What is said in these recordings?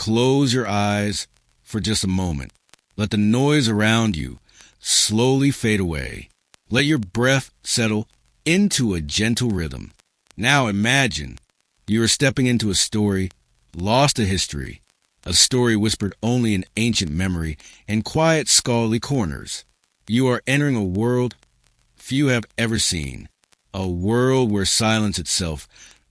close your eyes for just a moment. Let the noise around you slowly fade away. Let your breath settle into a gentle rhythm. Now imagine you are stepping into a story lost to history, a story whispered only in ancient memory and quiet scholarly corners. You are entering a world few have ever seen, a world where silence itself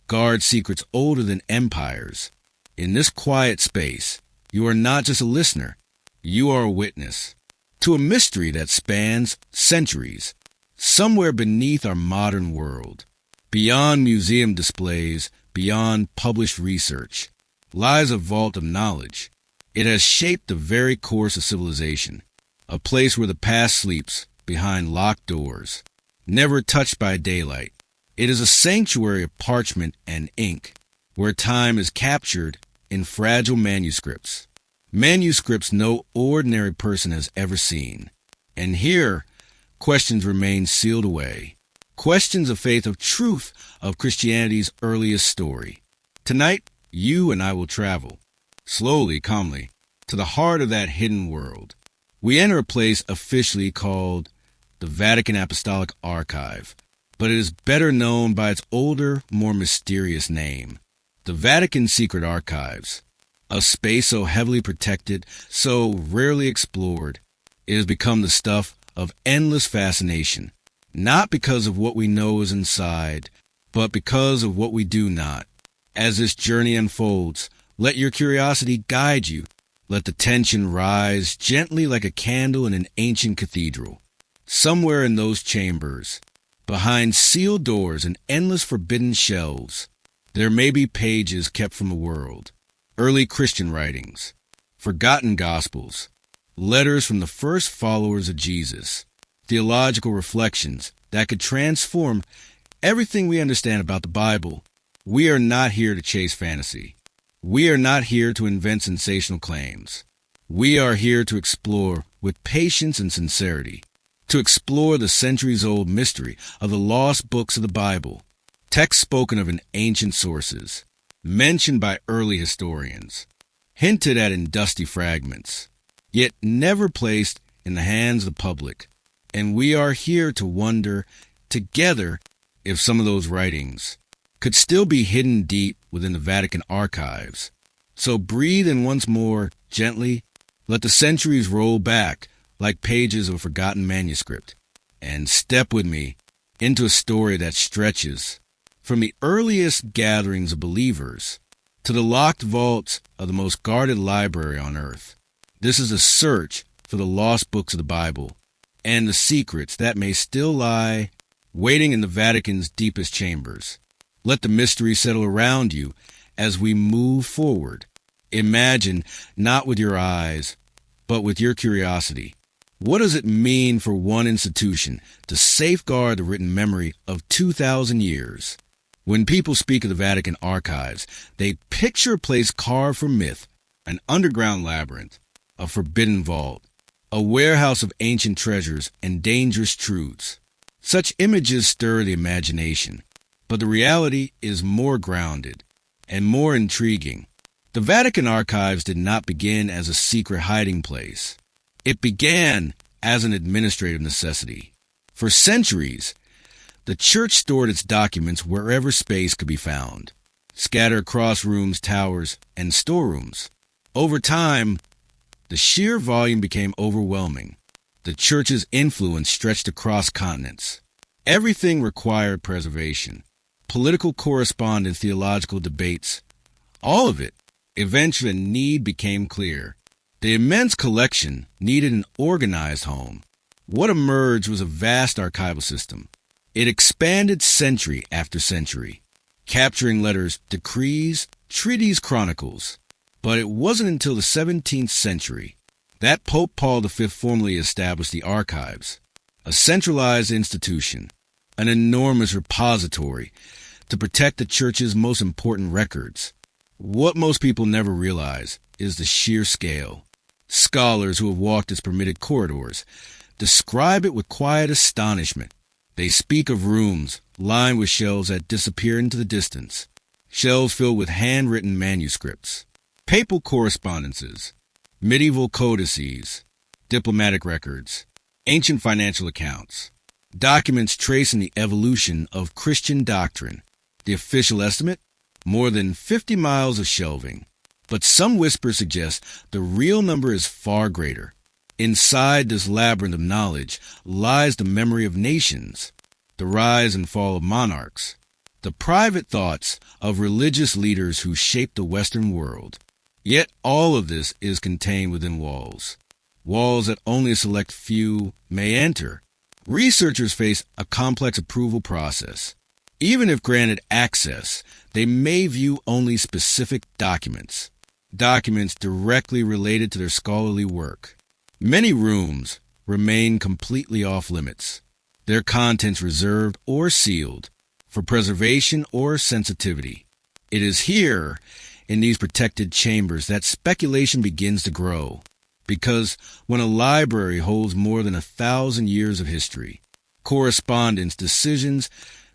guards secrets older than empires. In this quiet space, you are not just a listener, you are a witness to a mystery that spans centuries. Somewhere beneath our modern world, beyond museum displays, beyond published research, lies a vault of knowledge. It has shaped the very course of civilization, a place where the past sleeps behind locked doors, never touched by daylight. It is a sanctuary of parchment and ink, where time is captured in fragile manuscripts. Manuscripts no ordinary person has ever seen. And here, questions remain sealed away. Questions of faith, of truth, of Christianity's earliest story. Tonight, you and I will travel, slowly, calmly, to the heart of that hidden world. We enter a place officially called the Vatican Apostolic Archive, but it is better known by its older, more mysterious name, the Vatican Secret Archives. A space so heavily protected, so rarely explored, it has become the stuff of endless fascination, not because of what we know is inside, but because of what we do not. As this journey unfolds, let your curiosity guide you. Let the tension rise gently like a candle in an ancient cathedral. Somewhere in those chambers, behind sealed doors and endless forbidden shelves, there may be pages kept from the world, early Christian writings, forgotten gospels, letters from the first followers of Jesus, theological reflections that could transform everything we understand about the Bible. We are not here to chase fantasy. We are not here to invent sensational claims. We are here to explore with patience and sincerity, to explore the centuries-old mystery of the lost books of the Bible, texts spoken of in ancient sources, mentioned by early historians, hinted at in dusty fragments, yet never placed in the hands of the public. And we are here to wonder together if some of those writings could still be hidden deep within the Vatican archives. So breathe in once more, gently. Let the centuries roll back like pages of a forgotten manuscript, and step with me into a story that stretches from the earliest gatherings of believers to the locked vaults of the most guarded library on earth. This is a search for the lost books of the Bible and the secrets that may still lie waiting in the Vatican's deepest chambers. Let the mystery settle around you as we move forward. Imagine, not with your eyes, but with your curiosity. What does it mean for one institution to safeguard the written memory of 2,000 years? When people speak of the Vatican archives, they picture a place carved from myth, an underground labyrinth, a forbidden vault, a warehouse of ancient treasures and dangerous truths. Such images stir the imagination, but the reality is more grounded and more intriguing. The Vatican archives did not begin as a secret hiding place. It began as an administrative necessity. For centuries, the church stored its documents wherever space could be found, scattered across rooms, towers, and storerooms. Over time, the sheer volume became overwhelming. The church's influence stretched across continents. Everything required preservation. Political correspondence, theological debates, all of it. Eventually, a need became clear. The immense collection needed an organized home. What emerged was a vast archival system. It expanded century after century, capturing letters, decrees, treaties, chronicles. But it wasn't until the 17th century that Pope Paul V formally established the archives, a centralized institution, an enormous repository to protect the church's most important records. What most people never realize is the sheer scale. Scholars who have walked its permitted corridors describe it with quiet astonishment. They speak of rooms lined with shelves that disappear into the distance, shelves filled with handwritten manuscripts, papal correspondences, medieval codices, diplomatic records, ancient financial accounts, documents tracing the evolution of Christian doctrine. The official estimate? More than 50 miles of shelving. But some whispers suggest the real number is far greater. Inside this labyrinth of knowledge lies the memory of nations, the rise and fall of monarchs, the private thoughts of religious leaders who shaped the Western world. Yet all of this is contained within walls. Walls that only a select few may enter. Researchers face a complex approval process. Even if granted access, they may view only specific documents directly related to their scholarly work. Many rooms remain completely off limits, their contents reserved or sealed for preservation or sensitivity. It is here, in these protected chambers, that speculation begins to grow. Because when a library holds more than 1,000 years of history, correspondence, decisions,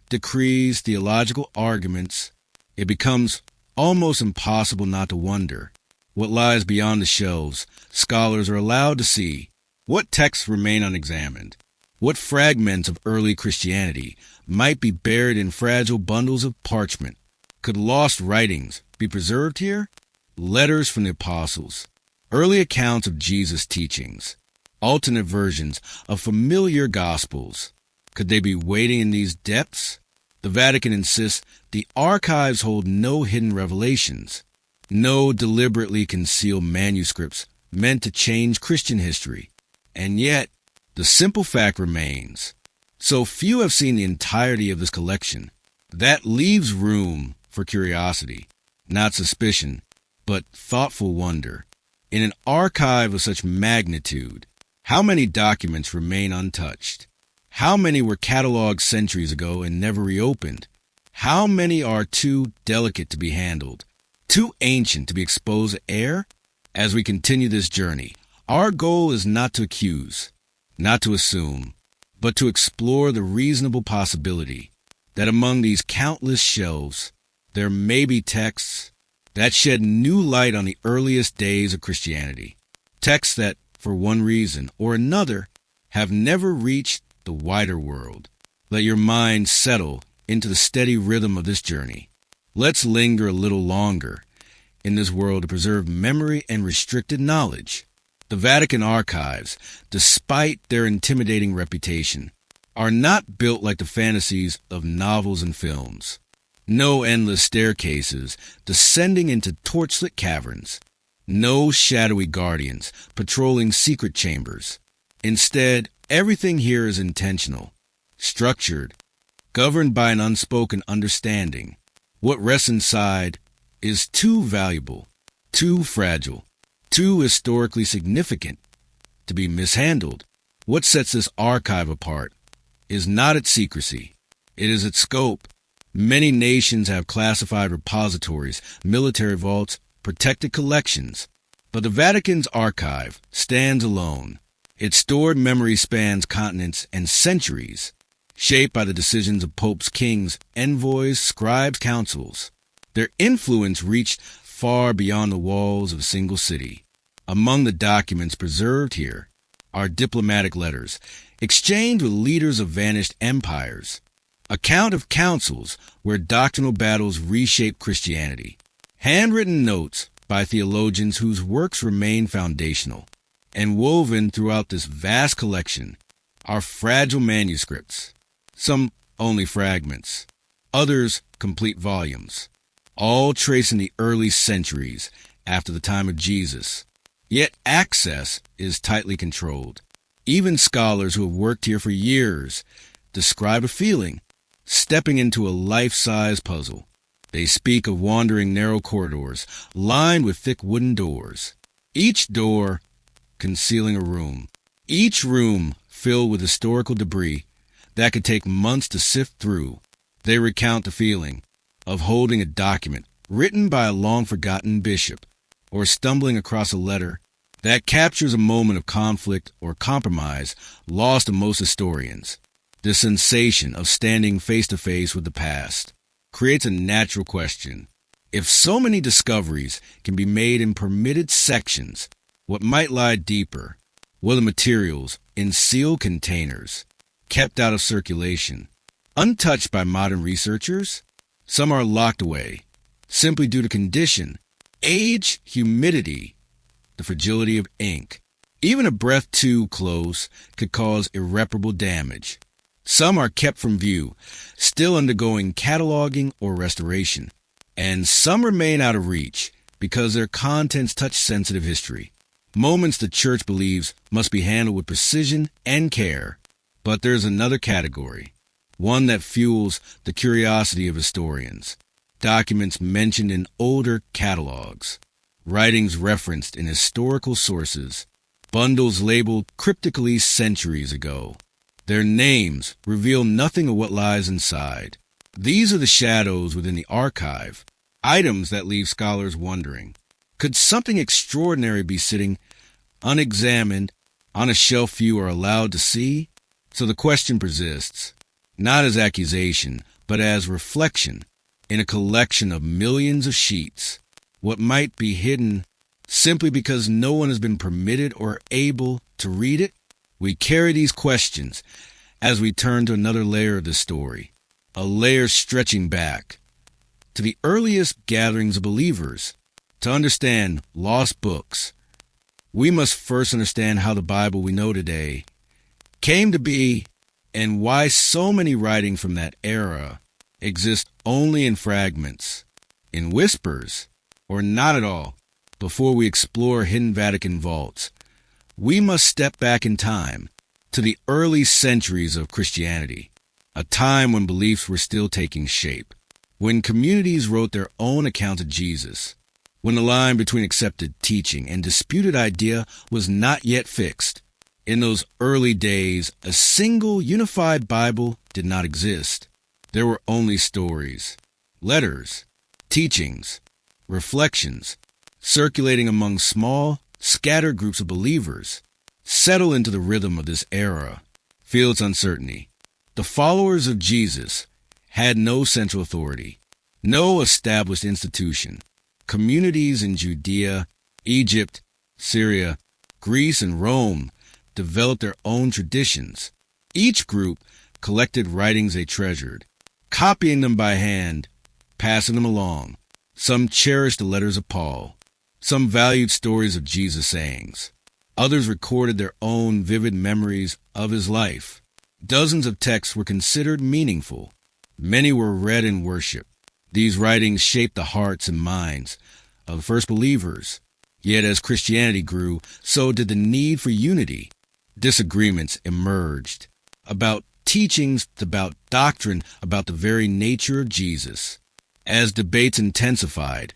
decrees, theological arguments, it becomes almost impossible not to wonder what lies beyond the shelves. Scholars are allowed to see what texts remain unexamined, what fragments of early Christianity might be buried in fragile bundles of parchment. Could lost writings be preserved here? Letters from the apostles, early accounts of Jesus' teachings, alternate versions of familiar gospels. Could they be waiting in these depths? The Vatican insists the archives hold no hidden revelations, no deliberately concealed manuscripts meant to change Christian history. And yet, the simple fact remains. So few have seen the entirety of this collection. That leaves room for curiosity, not suspicion, but thoughtful wonder. In an archive of such magnitude, how many documents remain untouched? How many were cataloged centuries ago and never reopened? How many are too delicate to be handled, too ancient to be exposed to air? As we continue this journey, our goal is not to accuse, not to assume, but to explore the reasonable possibility that among these countless shelves, there may be texts that shed new light on the earliest days of Christianity, texts that, for one reason or another, have never reached the wider world. Let your mind settle into the steady rhythm of this journey. Let's linger a little longer in this world to preserve memory and restricted knowledge. The Vatican archives, despite their intimidating reputation, are not built like the fantasies of novels and films. No endless staircases descending into torchlit caverns. No shadowy guardians patrolling secret chambers. Instead, everything here is intentional, structured, governed by an unspoken understanding. What rests inside is too valuable, too fragile, too historically significant to be mishandled. What sets this archive apart is not its secrecy. It is its scope. Many nations have classified repositories, military vaults, protected collections. But the Vatican's archive stands alone. Its stored memory spans continents and centuries, shaped by the decisions of popes, kings, envoys, scribes, councils. Their influence reached far beyond the walls of a single city. Among the documents preserved here are diplomatic letters, exchanged with leaders of vanished empires, account of councils where doctrinal battles reshaped Christianity, handwritten notes by theologians whose works remain foundational, and woven throughout this vast collection are fragile manuscripts, some only fragments, others complete volumes, all tracing the early centuries after the time of Jesus. Yet access is tightly controlled. Even scholars who have worked here for years describe a feeling, stepping into a life-size puzzle. They speak of wandering narrow corridors lined with thick wooden doors, each door concealing a room, each room filled with historical debris that could take months to sift through. They recount the feeling of holding a document written by a long-forgotten bishop, or stumbling across a letter that captures a moment of conflict or compromise lost to most historians. The sensation of standing face-to-face with the past creates a natural question. If so many discoveries can be made in permitted sections, what might lie deeper? Well, the materials in sealed containers, kept out of circulation, untouched by modern researchers. Some are locked away, simply due to condition, age, humidity, the fragility of ink. Even a breath too close could cause irreparable damage. Some are kept from view, still undergoing cataloging or restoration. And some remain out of reach because their contents touch sensitive history, moments the church believes must be handled with precision and care. But there's another category, one that fuels the curiosity of historians. Documents mentioned in older catalogs, writings referenced in historical sources, bundles labeled cryptically centuries ago. Their names reveal nothing of what lies inside. These are the shadows within the archive, items that leave scholars wondering. Could something extraordinary be sitting unexamined on a shelf few are allowed to see? So the question persists, not as accusation, but as reflection. In a collection of millions of sheets, what might be hidden simply because no one has been permitted or able to read it? We carry these questions as we turn to another layer of the story, a layer stretching back to the earliest gatherings of believers. To understand lost books, we must first understand how the Bible we know today came to be and why so many writings from that era exist only in fragments, in whispers, or not at all. Before we explore hidden Vatican vaults, we must step back in time to the early centuries of Christianity, a time when beliefs were still taking shape, when communities wrote their own account of Jesus, when the line between accepted teaching and disputed idea was not yet fixed. In those early days, a single unified Bible did not exist. There were only stories, letters, teachings, reflections, circulating among small, scattered groups of believers. Settle into the rhythm of this era. Feel its uncertainty. The followers of Jesus had no central authority, no established institution. Communities in Judea, Egypt, Syria, Greece, and Rome developed their own traditions. Each group collected writings they treasured, copying them by hand, passing them along. Some cherished the letters of Paul. Some valued stories of Jesus' sayings. Others recorded their own vivid memories of his life. Dozens of texts were considered meaningful. Many were read in worship. These writings shaped the hearts and minds of the first believers. Yet as Christianity grew, so did the need for unity. Disagreements emerged about teachings, about doctrine, about the very nature of Jesus. As debates intensified,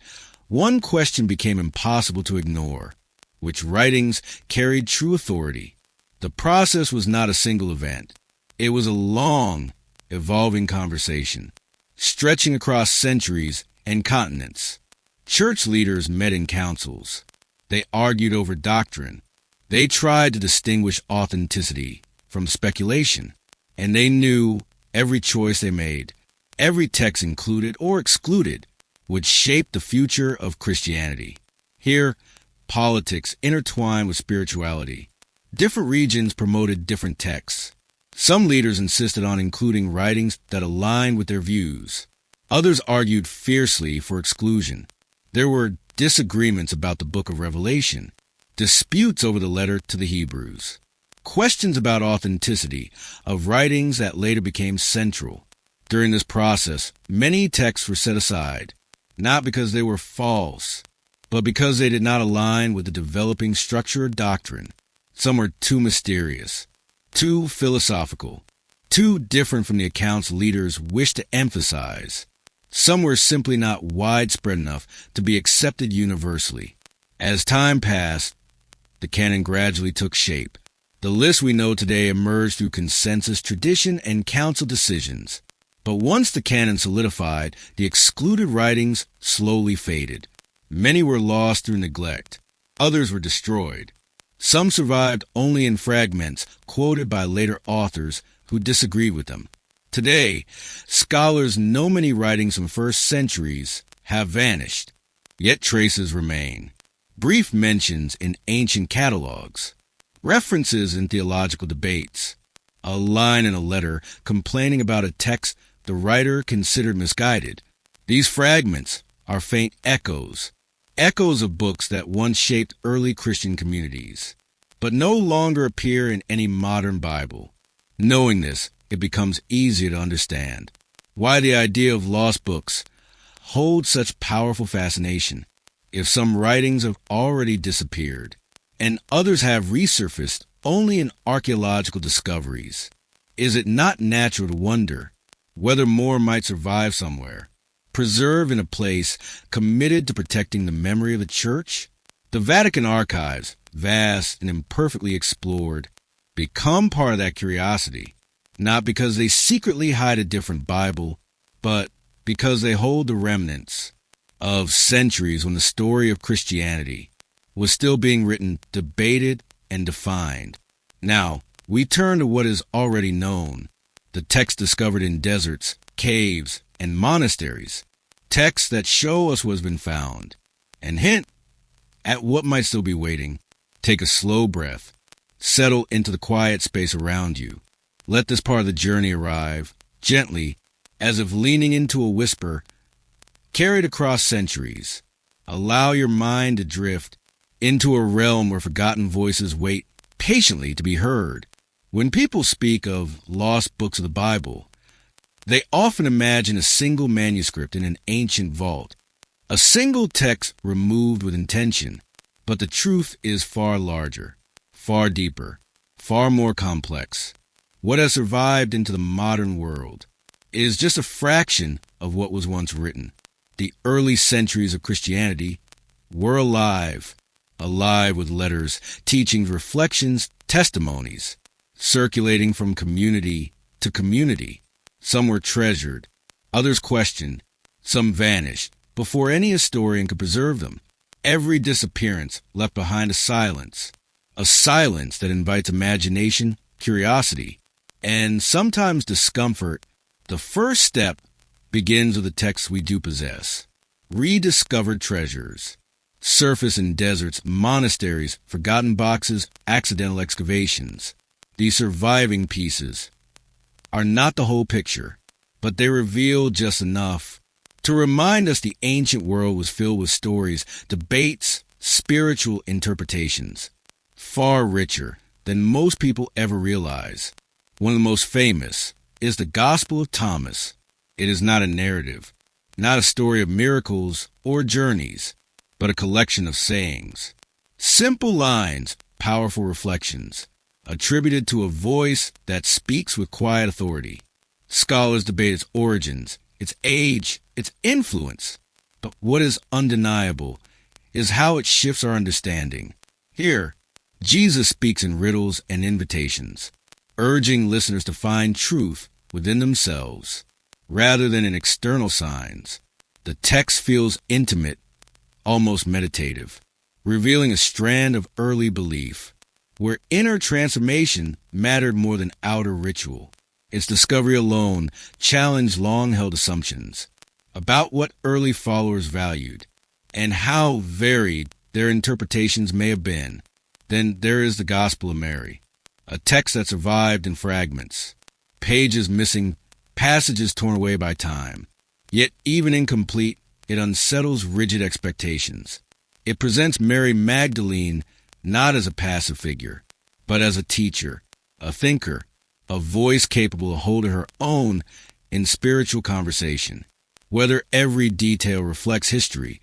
one question became impossible to ignore: which writings carried true authority? The process was not a single event. It was a long, evolving conversation, stretching across centuries and continents. Church leaders met in councils. They argued over doctrine. They tried to distinguish authenticity from speculation. And they knew every choice they made, every text included or excluded, would shape the future of Christianity. Here, politics intertwined with spirituality. Different regions promoted different texts. Some leaders insisted on including writings that aligned with their views. Others argued fiercely for exclusion. There were disagreements about the book of Revelation, disputes over the letter to the Hebrews, questions about authenticity of writings that later became central. During this process, many texts were set aside, not because they were false, but because they did not align with the developing structure of doctrine. Some were too mysterious, too philosophical, too different from the accounts leaders wished to emphasize. Some were simply not widespread enough to be accepted universally. As time passed, the canon gradually took shape. The list we know today emerged through consensus, tradition, and council decisions. But once the canon solidified, the excluded writings slowly faded. Many were lost through neglect. Others were destroyed. Some survived only in fragments quoted by later authors who disagreed with them. Today, scholars know many writings from first centuries have vanished, yet traces remain. Brief mentions in ancient catalogs, references in theological debates, a line in a letter complaining about a text the writer considered misguided. These fragments are faint echoes of books that once shaped early Christian communities, but no longer appear in any modern Bible. Knowing this, it becomes easier to understand why the idea of lost books holds such powerful fascination. If some writings have already disappeared, and others have resurfaced only in archaeological discoveries, is it not natural to wonder whether more might survive somewhere, preserved in a place committed to protecting the memory of the Church? The Vatican archives, vast and imperfectly explored, become part of that curiosity, not because they secretly hide a different Bible, but because they hold the remnants of centuries when the story of Christianity was still being written, debated, and defined. Now, we turn to what is already known, the texts discovered in deserts, caves, and monasteries, texts that show us what's been found, and hint at what might still be waiting. Take a slow breath, settle into the quiet space around you. Let this part of the journey arrive, gently, as if leaning into a whisper, carried across centuries. Allow your mind to drift into a realm where forgotten voices wait patiently to be heard. When people speak of lost books of the Bible, they often imagine a single manuscript in an ancient vault, a single text removed with intention. But the truth is far larger, far deeper, far more complex. What has survived into the modern world is just a fraction of what was once written. The early centuries of Christianity were alive with letters, teachings, reflections, testimonies, circulating from community to community. Some were treasured, others questioned, some vanished before any historian could preserve them. Every disappearance left behind a silence that invites imagination, curiosity, and sometimes discomfort. The first step begins with the texts we do possess. Rediscovered treasures surface in deserts, monasteries, forgotten boxes, accidental excavations. These surviving pieces are not the whole picture, but they reveal just enough to remind us the ancient world was filled with stories, debates, spiritual interpretations, far richer than most people ever realize. One of the most famous is the Gospel of Thomas. It is not a narrative, not a story of miracles or journeys, but a collection of sayings. Simple lines, powerful reflections, attributed to a voice that speaks with quiet authority. Scholars debate its origins, its age, its influence. But what is undeniable is how it shifts our understanding. Here, Jesus speaks in riddles and invitations, urging listeners to find truth within themselves rather than in external signs. The text feels intimate, almost meditative, revealing a strand of early belief where inner transformation mattered more than outer ritual. Its discovery alone challenged long-held assumptions about what early followers valued and how varied their interpretations may have been. Then there is the Gospel of Mary, a text that survived in fragments, pages missing, passages torn away by time. Yet even incomplete, it unsettles rigid expectations. It presents Mary Magdalene not as a passive figure, but as a teacher, a thinker, a voice capable of holding her own in spiritual conversation. Whether every detail reflects history,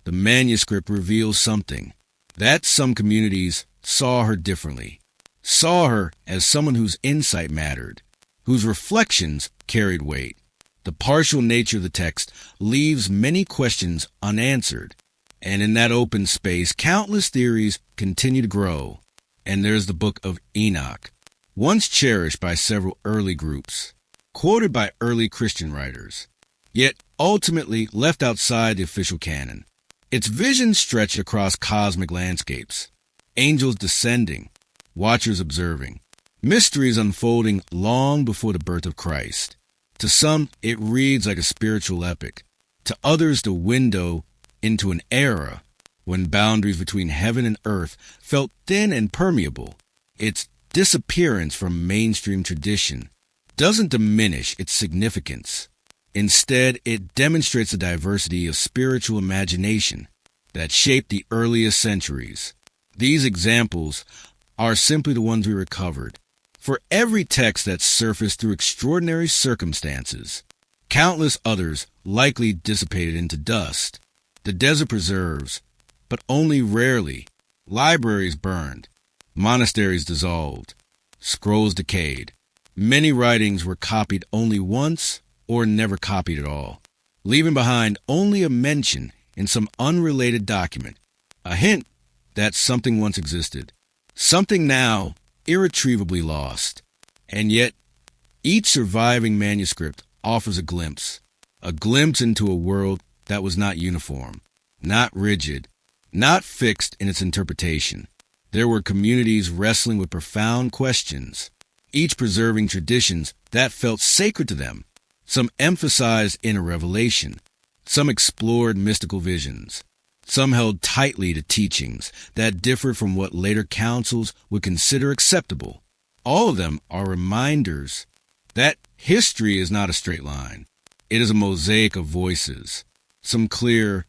the manuscript reveals something. That some communities saw her differently, saw her as someone whose insight mattered, whose reflections carried weight. The partial nature of the text leaves many questions unanswered, and in that open space, countless theories continue to grow. And there's the Book of Enoch, once cherished by several early groups, quoted by early Christian writers, yet ultimately left outside the official canon. Its vision stretched across cosmic landscapes, angels descending, watchers observing, mysteries unfolding long before the birth of Christ. To some, it reads like a spiritual epic. to others the window into an era when boundaries between heaven and earth felt thin and permeable. Its disappearance from mainstream tradition doesn't diminish its significance. Instead, it demonstrates the diversity of spiritual imagination that shaped the earliest centuries. These examples are simply the ones we recovered. For every text that surfaced through extraordinary circumstances, countless others likely dissipated into dust. The desert preserves, but only rarely. Libraries burned, monasteries dissolved, scrolls decayed. Many writings were copied only once or never copied at all, leaving behind only a mention in some unrelated document, a hint that something once existed, something now irretrievably lost. And yet, each surviving manuscript offers a glimpse into a world that was not uniform, not rigid, not fixed in its interpretation. There were communities wrestling with profound questions, each preserving traditions that felt sacred to them. Some emphasized inner revelation. Some explored mystical visions. Some held tightly to teachings that differed from what later councils would consider acceptable. All of them are reminders that history is not a straight line. It is a mosaic of voices, some clear,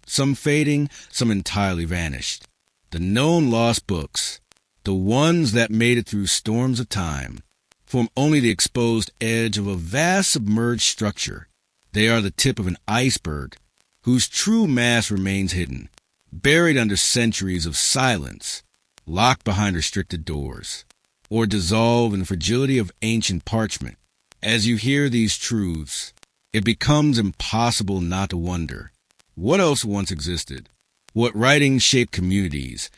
some fading, some entirely vanished. The known lost books, the ones that made it through storms of time, form only the exposed edge of a vast submerged structure. They are the tip of an iceberg whose true mass remains hidden, buried under centuries of silence, locked behind restricted doors, or dissolve in the fragility of ancient parchment. As you hear these truths, it becomes impossible not to wonder, what else once existed? What writings shaped communities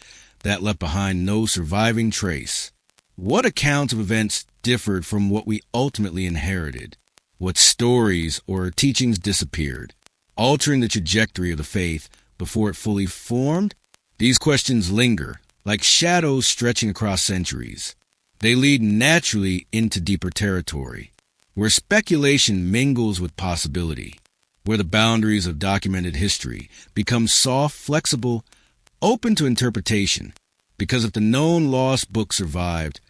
that left behind no surviving trace? What accounts of events differed from what we ultimately inherited? What stories or teachings disappeared, altering the trajectory of the faith before it fully formed? These questions linger, like shadows stretching across centuries. They lead naturally into deeper territory, where speculation mingles with possibility, where the boundaries of documented history become soft, flexible, open to interpretation. Because if the known lost book survived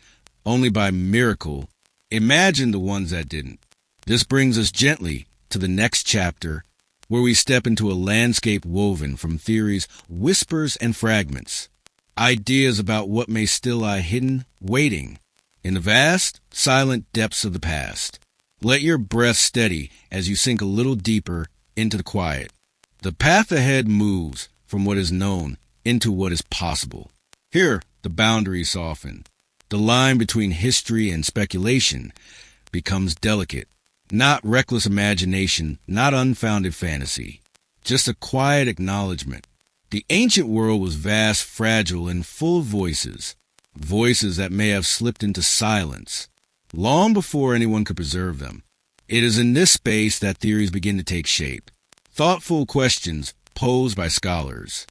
only by miracle, imagine the ones that didn't. This brings us gently to the next chapter, where we step into a landscape woven from theories, whispers, and fragments. Ideas about what may still lie hidden, waiting, in the vast, silent depths of the past. Let your breath steady as you sink a little deeper into the quiet. The path ahead moves from what is known into what is possible. Here, the boundaries soften. The line between history and speculation becomes delicate. Not reckless imagination, not unfounded fantasy. Just a quiet acknowledgement. The ancient world was vast, fragile, and full of voices. Voices that may have slipped into silence long before anyone could preserve them. It is in this space that theories begin to take shape. Thoughtful questions posed by scholars.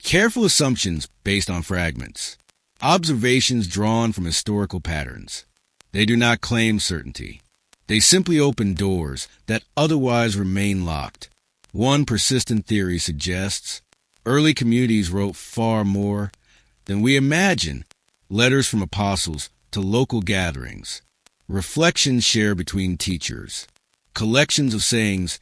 Careful assumptions based on fragments. Observations drawn from historical patterns. They do not claim certainty. They simply open doors that otherwise remain locked. One persistent theory suggests early communities wrote far more than we imagine. Letters from apostles to local gatherings. Reflections shared between teachers. Collections of sayings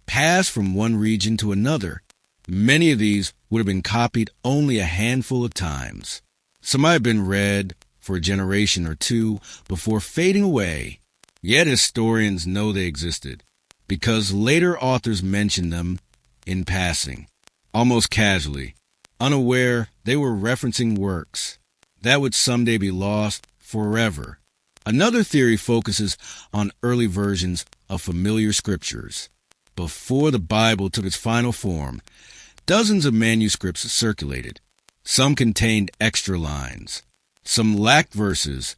passed from one region to another. Many of these would have been copied only a handful of times. Some might have been read for a generation or two before fading away. Yet historians know they existed, because later authors mentioned them in passing, almost casually, unaware they were referencing works that would someday be lost forever. Another theory focuses on early versions of familiar scriptures. Before the Bible took its final form, dozens of manuscripts circulated. Some contained extra lines. Some lacked verses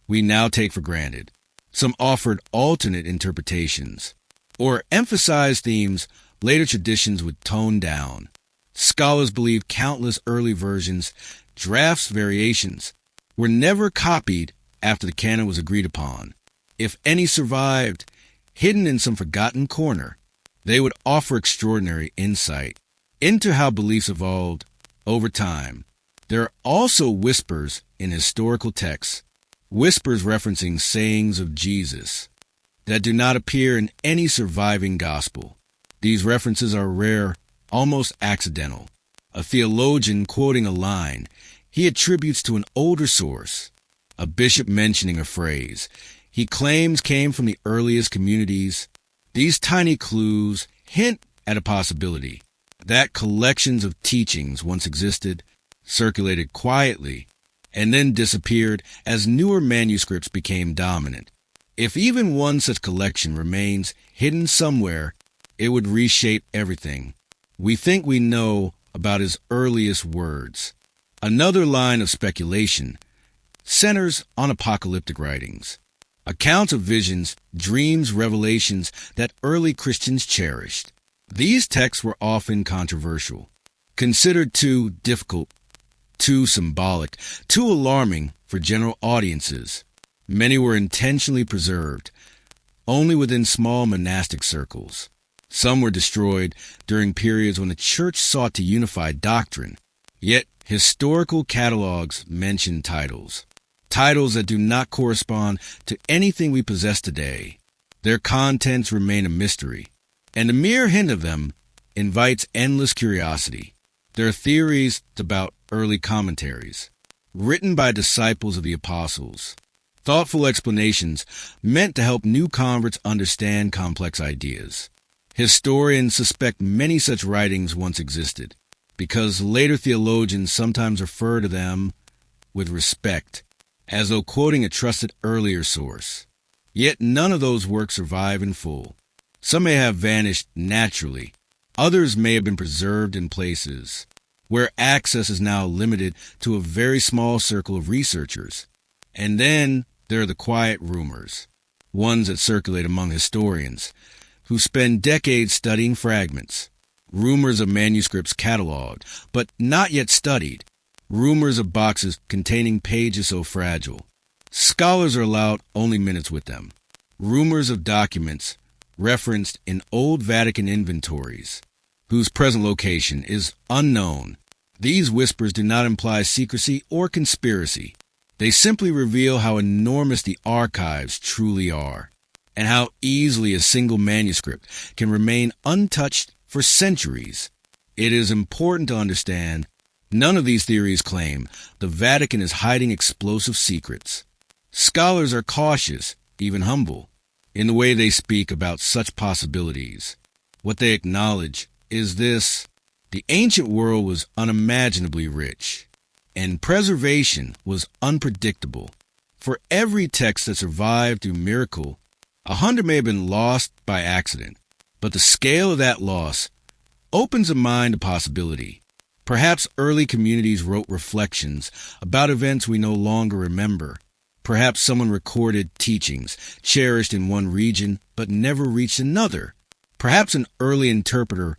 we now take for granted. Some offered alternate interpretations, or emphasized themes later traditions would tone down. Scholars believe countless early versions, drafts, variations, were never copied after the canon was agreed upon. If any survived, hidden in some forgotten corner, They would offer extraordinary insight into how beliefs evolved over time. There are also whispers in historical texts, whispers referencing sayings of Jesus that do not appear in any surviving gospel. These references are rare, almost accidental. A theologian quoting a line he attributes to an older source, a bishop mentioning a phrase he claims came from the earliest communities. These tiny clues hint at a possibility that collections of teachings once existed, circulated quietly, and then disappeared as newer manuscripts became dominant. If even one such collection remains hidden somewhere, it would reshape everything we think we know about his earliest words. Another line of speculation centers on apocalyptic writings, accounts of visions, dreams, revelations that early Christians cherished. These texts were often controversial, considered too difficult, too symbolic, too alarming for general audiences. Many were intentionally preserved only within small monastic circles. Some were destroyed during periods when the church sought to unify doctrine. Yet historical catalogs mention titles that do not correspond to anything we possess today. Their contents remain a mystery, and the mere hint of them invites endless curiosity. There are theories about early commentaries, written by disciples of the apostles, thoughtful explanations meant to help new converts understand complex ideas. Historians suspect many such writings once existed, because later theologians sometimes refer to them with respect, as though quoting a trusted earlier source. Yet none of those works survive in full. Some may have vanished naturally. Others may have been preserved in places where access is now limited to a very small circle of researchers. And then there are the quiet rumors, ones that circulate among historians who spend decades studying fragments. Rumors of manuscripts cataloged, but not yet studied. Rumors of boxes containing pages so fragile scholars are allowed only minutes with them. Rumors of documents referenced in old Vatican inventories, whose present location is unknown. These whispers do not imply secrecy or conspiracy. They simply reveal how enormous the archives truly are, and how easily a single manuscript can remain untouched for centuries. It is important to understand none of these theories claim the Vatican is hiding explosive secrets. Scholars are cautious, even humble, in the way they speak about such possibilities. What they acknowledge is this: the ancient world was unimaginably rich, and preservation was unpredictable. For every text that survived through miracle, 100 may have been lost by accident, but the scale of that loss opens the mind to possibility. Perhaps early communities wrote reflections about events we no longer remember. Perhaps someone recorded teachings cherished in one region but never reached another. Perhaps an early interpreter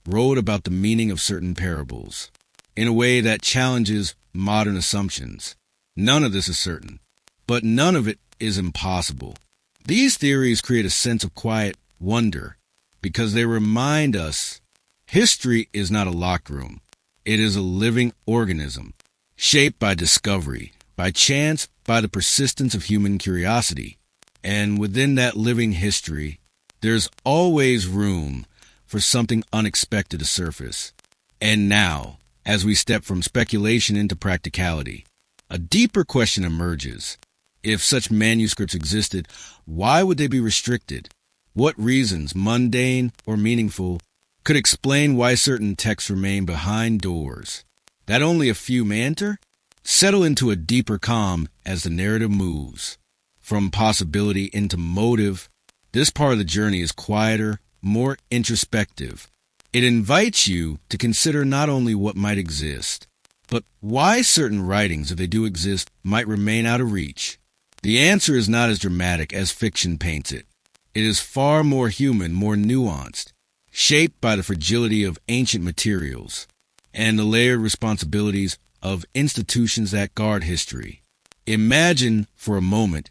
wrote about the meaning of certain parables in a way that challenges modern assumptions. None of this is certain, but none of it is impossible. These theories create a sense of quiet wonder because they remind us history is not a locked room. It is a living organism, shaped by discovery, by chance, by the persistence of human curiosity. And within that living history, there's always room for something unexpected to surface. And now, as we step from speculation into practicality, a deeper question emerges. If such manuscripts existed, why would they be restricted? What reasons, mundane or meaningful, could explain why certain texts remain behind doors that only a few may enter? Settle into a deeper calm as the narrative moves. From possibility into motive, this part of the journey is quieter, more introspective. It invites you to consider not only what might exist, but why certain writings, if they do exist, might remain out of reach. The answer is not as dramatic as fiction paints it. It is far more human, more nuanced, shaped by the fragility of ancient materials and the layered responsibilities of institutions that guard history. Imagine for a moment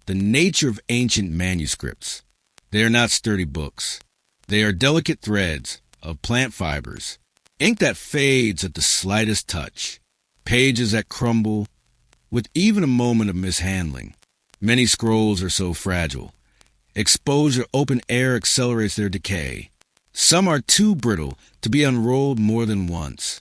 the nature of ancient manuscripts. They are not sturdy books. They are delicate threads of plant fibers, ink that fades at the slightest touch, pages that crumble with even a moment of mishandling. Many scrolls are so fragile. Exposure to open air accelerates their decay. Some are too brittle to be unrolled more than once.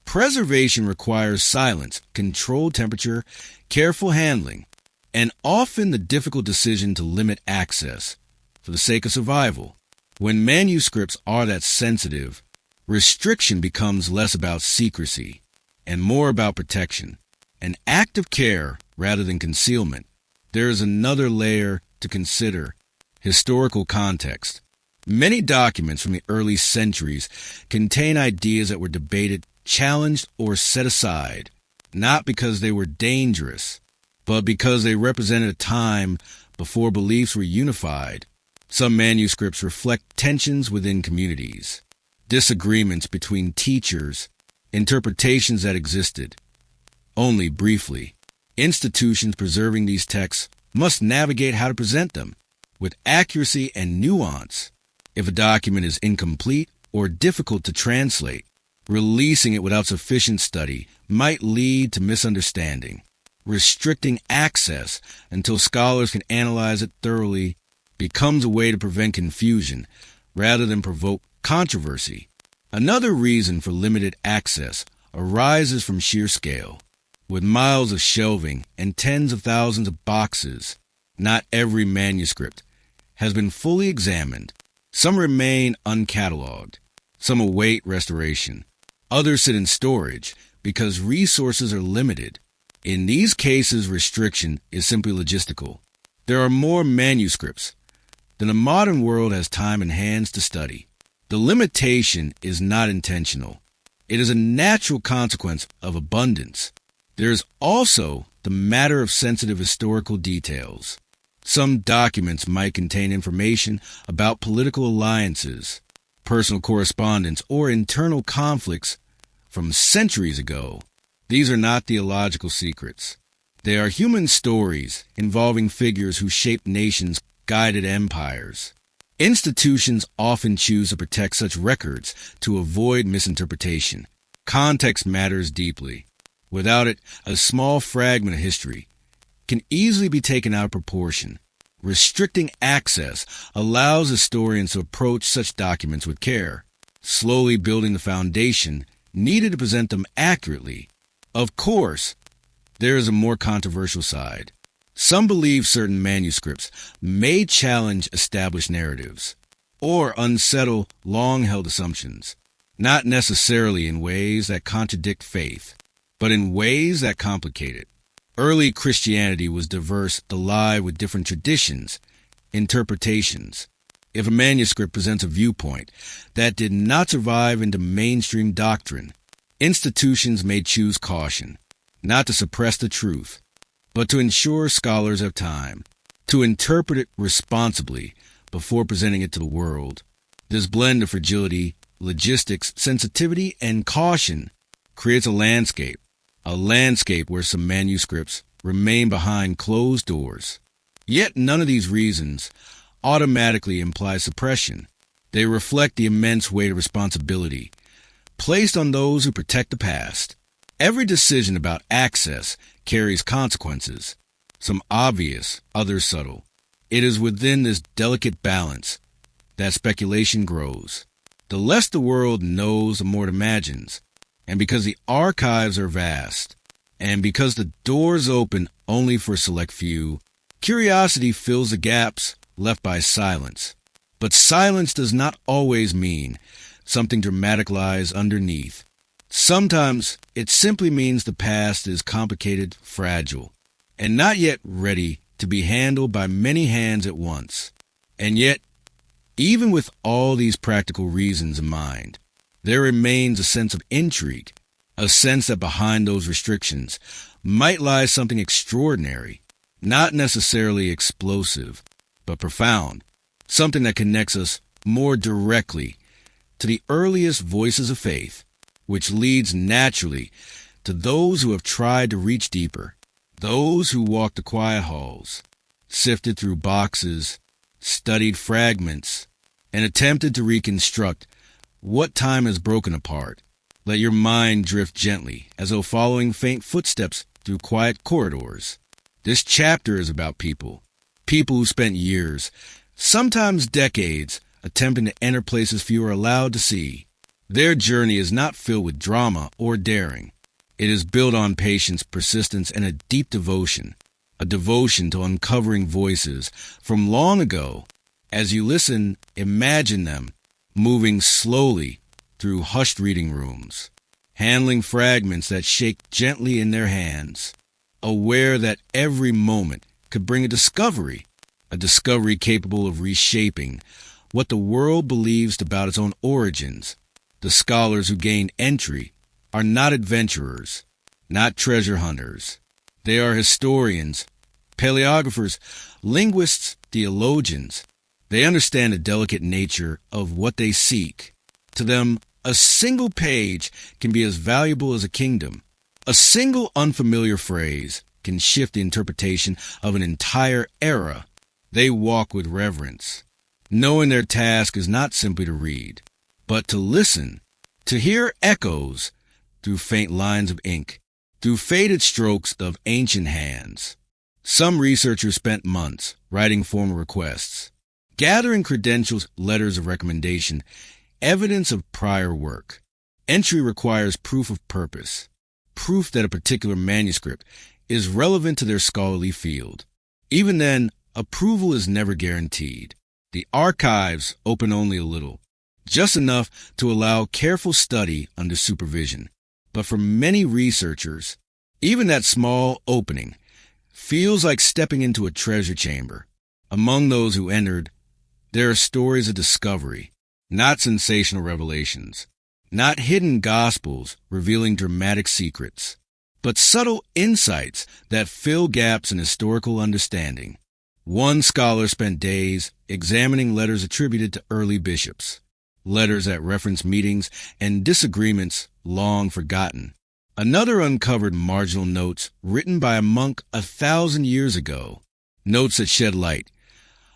Preservation requires silence, controlled temperature, careful handling, and often the difficult decision to limit access for the sake of survival. When manuscripts are that sensitive, restriction becomes less about secrecy and more about protection, an act of care rather than concealment. There is another layer to consider: historical context. Many documents from the early centuries contain ideas that were debated, challenged, or set aside, not because they were dangerous, but because they represented a time before beliefs were unified. Some manuscripts reflect tensions within communities, disagreements between teachers, interpretations that existed only briefly. Institutions preserving these texts must navigate how to present them with accuracy and nuance. If a document is incomplete or difficult to translate, releasing it without sufficient study might lead to misunderstanding. Restricting access until scholars can analyze it thoroughly becomes a way to prevent confusion rather than provoke controversy. Another reason for limited access arises from sheer scale. With miles of shelving and tens of thousands of boxes, not every manuscript has been fully examined. Some remain uncatalogued. Some await restoration. Others sit in storage because resources are limited. In these cases, restriction is simply logistical. There are more manuscripts than the modern world has time and hands to study. The limitation is not intentional. It is a natural consequence of abundance. There is also the matter of sensitive historical details. Some documents might contain information about political alliances, personal correspondence, or internal conflicts from centuries ago. These are not theological secrets. They are human stories involving figures who shaped nations, guided empires. Institutions often choose to protect such records to avoid misinterpretation. Context matters deeply. Without it, a small fragment of history can easily be taken out of proportion. Restricting access allows historians to approach such documents with care, slowly building the foundation needed to present them accurately. Of course, there is a more controversial side. Some believe certain manuscripts may challenge established narratives or unsettle long-held assumptions, not necessarily in ways that contradict faith, but in ways that complicate it. Early Christianity was diverse, alive with different traditions, interpretations. If a manuscript presents a viewpoint that did not survive into mainstream doctrine, institutions may choose caution, not to suppress the truth, but to ensure scholars have time to interpret it responsibly before presenting it to the world. This blend of fragility, logistics, sensitivity, and caution creates a landscape where some manuscripts remain behind closed doors. Yet none of these reasons automatically imply suppression. They reflect the immense weight of responsibility placed on those who protect the past. Every decision about access carries consequences, some obvious, others subtle. It is within this delicate balance that speculation grows. The less the world knows, the more it imagines. And because the archives are vast, and because the doors open only for a select few, curiosity fills the gaps left by silence. But silence does not always mean something dramatic lies underneath. Sometimes it simply means the past is complicated, fragile, and not yet ready to be handled by many hands at once. And yet, even with all these practical reasons in mind, there remains a sense of intrigue, a sense that behind those restrictions might lie something extraordinary, not necessarily explosive, but profound, something that connects us more directly to the earliest voices of faith, which leads naturally to those who have tried to reach deeper, those who walked the quiet halls, sifted through boxes, studied fragments, and attempted to reconstruct what time has broken apart. Let your mind drift gently, as though following faint footsteps through quiet corridors. This chapter is about people who spent years, sometimes decades, attempting to enter places few are allowed to see. Their journey is not filled with drama or daring. It is built on patience, persistence, and a deep devotion. A devotion to uncovering voices from long ago. As you listen, imagine them moving slowly through hushed reading rooms, handling fragments that shake gently in their hands, aware that every moment could bring a discovery capable of reshaping what the world believes about its own origins. The scholars who gain entry are not adventurers, not treasure hunters. They are historians, paleographers, linguists, theologians. They understand the delicate nature of what they seek. To them, a single page can be as valuable as a kingdom. A single unfamiliar phrase can shift the interpretation of an entire era. They walk with reverence, knowing their task is not simply to read, but to listen, to hear echoes through faint lines of ink, through faded strokes of ancient hands. Some researchers spent months writing formal requests, gathering credentials, letters of recommendation, evidence of prior work. Entry requires proof of purpose, proof that a particular manuscript is relevant to their scholarly field. Even then, approval is never guaranteed. The archives open only a little, just enough to allow careful study under supervision. But for many researchers, even that small opening feels like stepping into a treasure chamber. Among those who entered, there are stories of discovery, not sensational revelations, not hidden gospels revealing dramatic secrets, but subtle insights that fill gaps in historical understanding. One scholar spent days examining letters attributed to early bishops, letters that reference meetings and disagreements long forgotten. Another uncovered marginal notes written by a monk 1,000 years ago, notes that shed light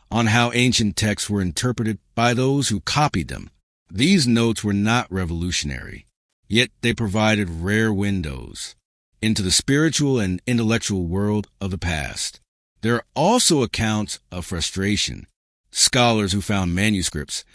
on how ancient texts were interpreted by those who copied them. These notes were not revolutionary, yet they provided rare windows into the spiritual and intellectual world of the past. There are also accounts of frustration, scholars who found manuscripts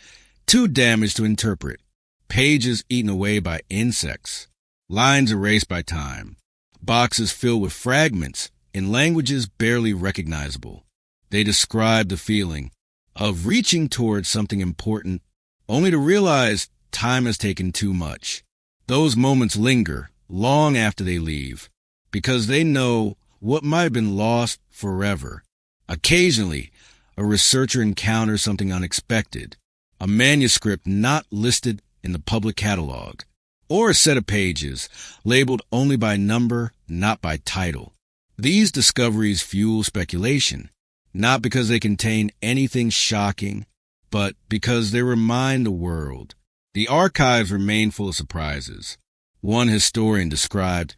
too damaged to interpret, pages eaten away by insects, lines erased by time, boxes filled with fragments in languages barely recognizable. They describe the feeling of reaching towards something important, only to realize time has taken too much. Those moments linger long after they leave, because they know what might have been lost forever. Occasionally, a researcher encounters something unexpected, a manuscript not listed in the public catalog, or a set of pages labeled only by number, not by title. These discoveries fuel speculation, not because they contain anything shocking, but because they remind the world. The archives remain full of surprises. One historian described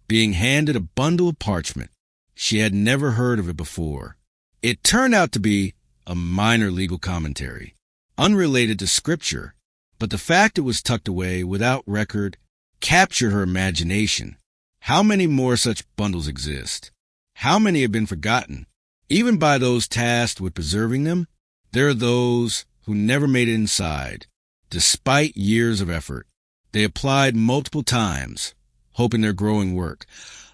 being handed a bundle of parchment. She had never heard of it before. It turned out to be a minor legal commentary, unrelated to scripture, but the fact it was tucked away without record captured her imagination. How many more such bundles exist? How many have been forgotten? Even by those tasked with preserving them, there are those who never made it inside. Despite years of effort, they applied multiple times, hoping their growing work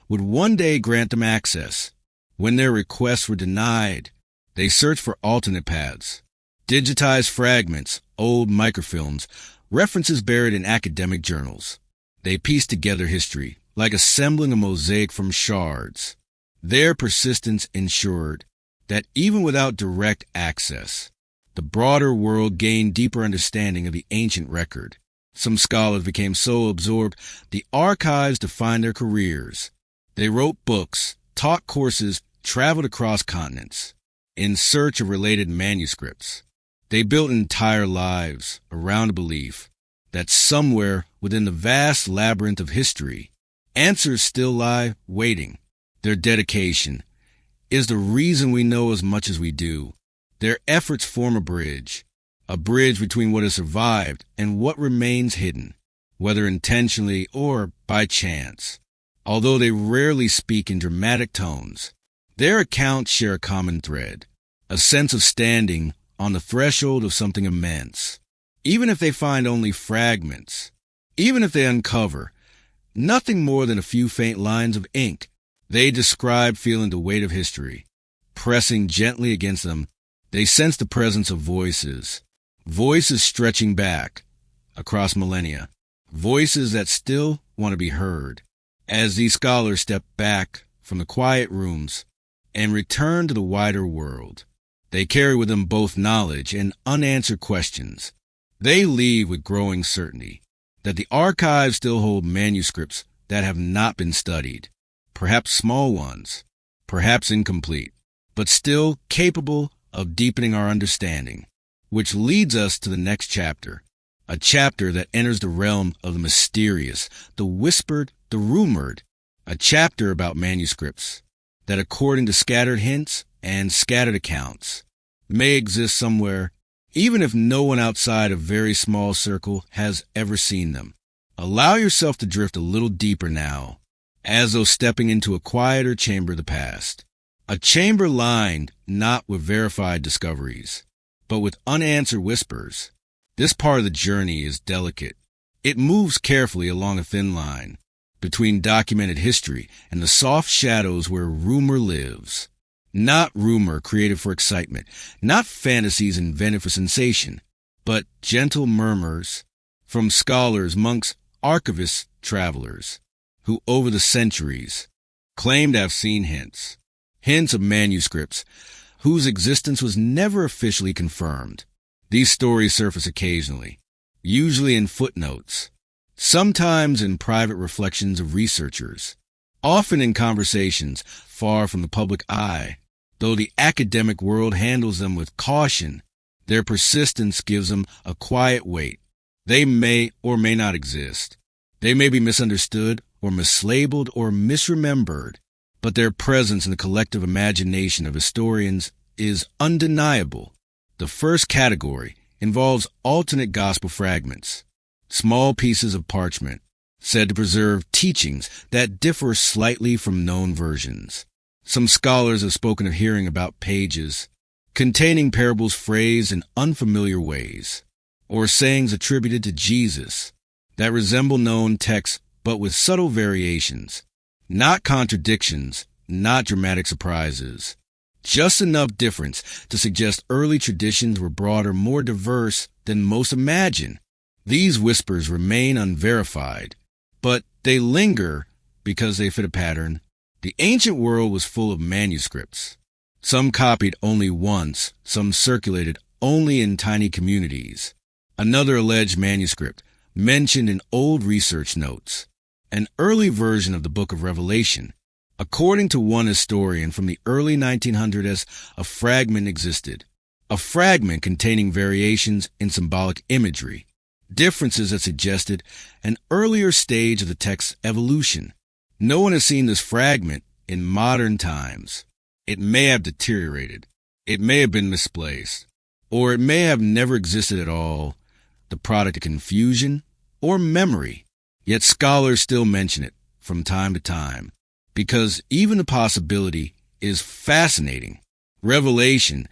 would one day grant them access. When their requests were denied, they searched for alternate paths. Digitized fragments, old microfilms, references buried in academic journals. They pieced together history, like assembling a mosaic from shards. Their persistence ensured that even without direct access, the broader world gained deeper understanding of the ancient record. Some scholars became so absorbed, the archives defined their careers. They wrote books, taught courses, traveled across continents in search of related manuscripts. They built entire lives around a belief that somewhere within the vast labyrinth of history, answers still lie waiting. Their dedication is the reason we know as much as we do. Their efforts form a bridge a bridge between what has survived and what remains hidden, whether intentionally or by chance. Although they rarely speak in dramatic tones, their accounts share a common thread, a sense of standing on the threshold of something immense. Even if they find only fragments, even if they uncover nothing more than a few faint lines of ink, they describe feeling the weight of history. Pressing gently against them, they sense the presence of voices stretching back across millennia, voices that still want to be heard. As these scholars step back from the quiet rooms and return to the wider world, they carry with them both knowledge and unanswered questions. They leave with growing certainty that the archives still hold manuscripts that have not been studied, perhaps small ones, perhaps incomplete, but still capable of deepening our understanding, which leads us to the next chapter, a chapter that enters the realm of the mysterious, the whispered, the rumored, a chapter about manuscripts that, according to scattered hints and scattered accounts, may exist somewhere, even if no one outside a very small circle has ever seen them. Allow yourself to drift a little deeper now, as though stepping into a quieter chamber of the past. A chamber lined not with verified discoveries, but with unanswered whispers. This part of the journey is delicate. It moves carefully along a thin line between documented history and the soft shadows where rumor lives. Not rumor created for excitement, not fantasies invented for sensation, but gentle murmurs from scholars, monks, archivists, travelers, who over the centuries claim to have seen hints of manuscripts whose existence was never officially confirmed. These stories surface occasionally, usually in footnotes, sometimes in private reflections of researchers, often in conversations far from the public eye. Though the academic world handles them with caution, their persistence gives them a quiet weight. They may or may not exist. They may be misunderstood or mislabeled or misremembered, but their presence in the collective imagination of historians is undeniable. The first category involves alternate gospel fragments, small pieces of parchment said to preserve teachings that differ slightly from known versions. Some scholars have spoken of hearing about pages containing parables phrased in unfamiliar ways, or sayings attributed to Jesus that resemble known texts but with subtle variations, not contradictions, not dramatic surprises, just enough difference to suggest early traditions were broader, more diverse than most imagine. These whispers remain unverified, but they linger because they fit a pattern. The ancient world was full of manuscripts. Some copied only once, some circulated only in tiny communities. Another alleged manuscript mentioned in old research notes, an early version of the Book of Revelation. According to one historian from the early 1900s, a fragment existed, a fragment containing variations in symbolic imagery, differences that suggested an earlier stage of the text's evolution. No one has seen this fragment in modern times. It may have deteriorated, it may have been misplaced, or it may have never existed at all, the product of confusion or memory. Yet scholars still mention it from time to time, because even the possibility is fascinating. Revelation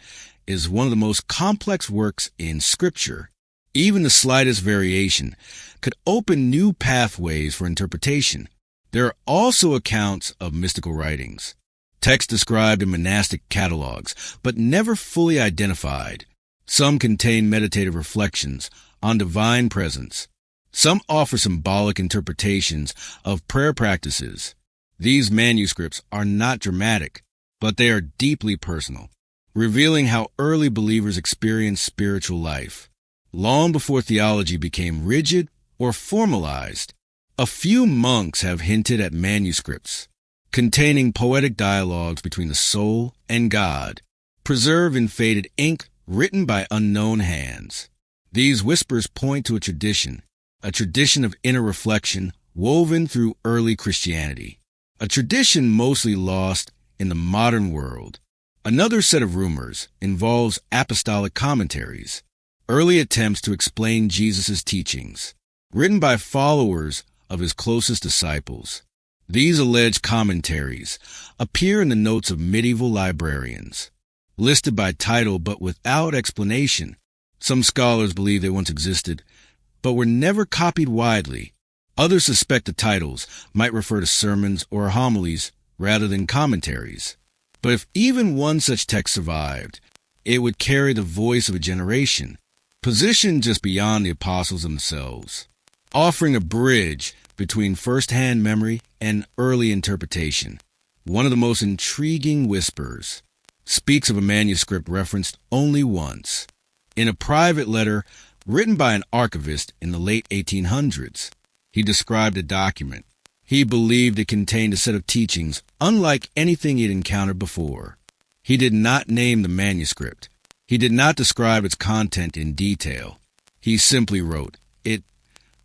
is one of the most complex works in Scripture. Even the slightest variation could open new pathways for interpretation. There are also accounts of mystical writings, texts described in monastic catalogs, but never fully identified. Some contain meditative reflections on divine presence. Some offer symbolic interpretations of prayer practices. These manuscripts are not dramatic, but they are deeply personal, revealing how early believers experienced spiritual life, long before theology became rigid or formalized. A few monks have hinted at manuscripts containing poetic dialogues between the soul and God, preserved in faded ink written by unknown hands. These whispers point to a tradition of inner reflection woven through early Christianity, a tradition mostly lost in the modern world. Another set of rumors involves apostolic commentaries. early attempts to explain Jesus' teachings, written by followers of his closest disciples. These alleged commentaries appear in the notes of medieval librarians, listed by title but without explanation. Some scholars believe they once existed, but were never copied widely. Others suspect the titles might refer to sermons or homilies rather than commentaries. But if even one such text survived, it would carry the voice of a generation, positioned just beyond the apostles themselves, offering a bridge between first-hand memory and early interpretation. One of the most intriguing whispers speaks of a manuscript referenced only once. In a private letter written by an archivist in the late 1800s, he described a document. He believed it contained a set of teachings unlike anything he had encountered before. He did not name the manuscript. He did not describe its content in detail. He simply wrote, "It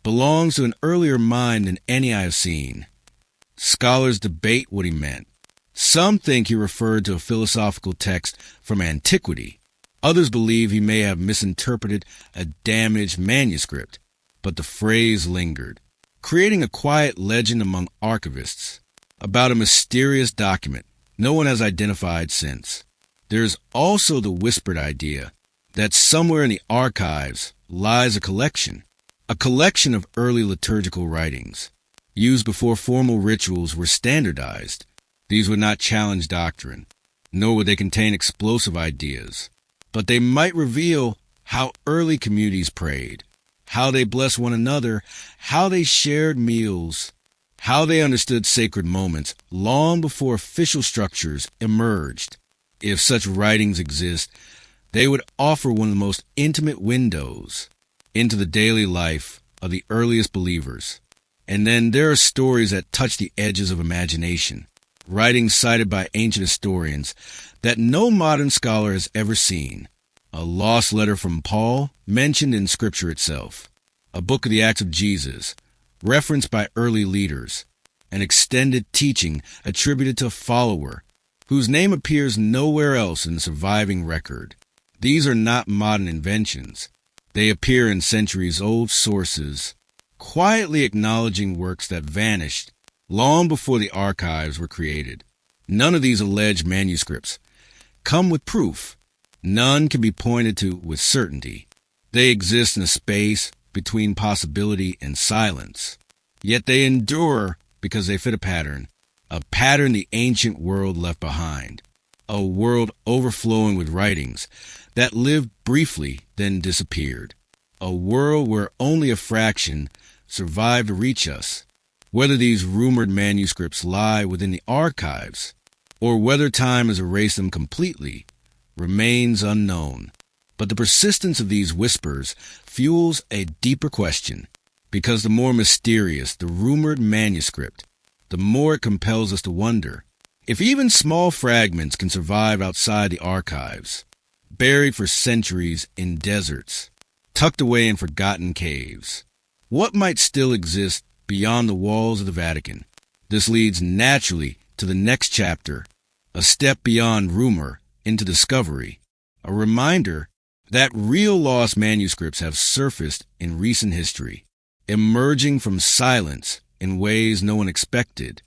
belongs to an earlier mind than any I have seen." Scholars debate what he meant. Some think he referred to a philosophical text from antiquity. Others believe he may have misinterpreted a damaged manuscript, but the phrase lingered, creating a quiet legend among archivists about a mysterious document no one has identified since. There is also the whispered idea that somewhere in the archives lies a collection of early liturgical writings, used before formal rituals were standardized. These would not challenge doctrine, nor would they contain explosive ideas, but they might reveal how early communities prayed, how they blessed one another, how they shared meals, how they understood sacred moments long before official structures emerged. If such writings exist, they would offer one of the most intimate windows into the daily life of the earliest believers. And then there are stories that touch the edges of imagination, writings cited by ancient historians that no modern scholar has ever seen. A lost letter from Paul, mentioned in Scripture itself. A book of the Acts of Jesus, referenced by early leaders. An extended teaching attributed to a follower, whose name appears nowhere else in the surviving record. These are not modern inventions. They appear in centuries-old sources, quietly acknowledging works that vanished long before the archives were created. None of these alleged manuscripts come with proof. None can be pointed to with certainty. They exist in a space between possibility and silence. Yet they endure because they fit a pattern the ancient world left behind, a world overflowing with writings that lived briefly then disappeared, a world where only a fraction survived to reach us. Whether these rumored manuscripts lie within the archives, or whether time has erased them completely, remains unknown. But the persistence of these whispers fuels a deeper question, because the more mysterious the rumored manuscript, the more it compels us to wonder if even small fragments can survive outside the archives, buried for centuries in deserts, tucked away in forgotten caves. What might still exist beyond the walls of the Vatican? This leads naturally to the next chapter, a step beyond rumor into discovery, a reminder that real lost manuscripts have surfaced in recent history, emerging from silence in ways no one expected.